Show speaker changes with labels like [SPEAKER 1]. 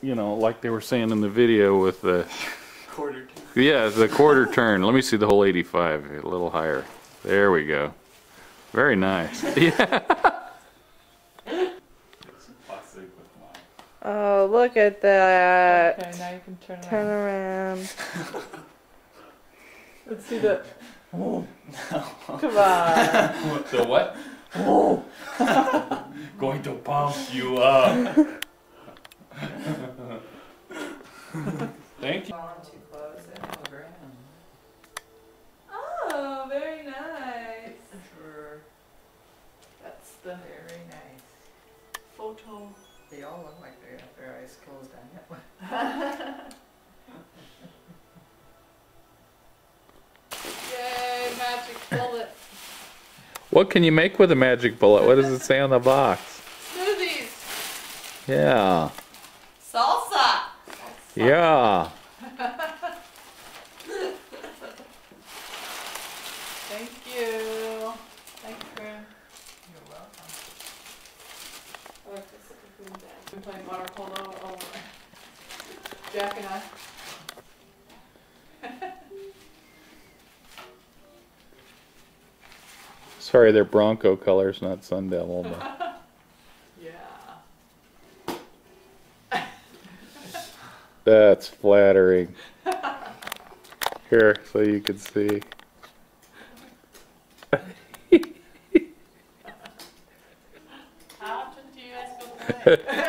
[SPEAKER 1] you know, like they were saying in the video with the
[SPEAKER 2] Quarter turn.
[SPEAKER 1] yeah, the quarter turn. Let me see the whole 85, a little higher. There we go. Very nice. Yeah.
[SPEAKER 3] Oh, look at that.
[SPEAKER 4] Okay, now you can turn
[SPEAKER 3] Turn
[SPEAKER 4] around.
[SPEAKER 3] around.
[SPEAKER 4] Let's see the.
[SPEAKER 2] Oh.
[SPEAKER 4] Come on.
[SPEAKER 2] The what? Oh. Going to pump you up. Thank you.
[SPEAKER 4] Too close. Oh, very nice.
[SPEAKER 5] Sure.
[SPEAKER 4] That's the
[SPEAKER 5] Very nice.
[SPEAKER 4] photo.
[SPEAKER 5] They all look like they have their eyes closed on that one.
[SPEAKER 4] Yay, magic bullet.
[SPEAKER 1] What can you make with a magic bullet? What does it say on the box?
[SPEAKER 4] Smoothies.
[SPEAKER 1] Yeah.
[SPEAKER 4] Salsa.
[SPEAKER 1] Yeah.
[SPEAKER 4] Thank you. Thanks, Grim.
[SPEAKER 5] You're welcome.
[SPEAKER 4] I like this. We've been playing water polo all over. Jack and I.
[SPEAKER 1] Sorry, they're Bronco colors, not Sun Devil. But
[SPEAKER 4] Yeah.
[SPEAKER 1] that's flattering. Here, so you can see.
[SPEAKER 4] How often do you guys go play?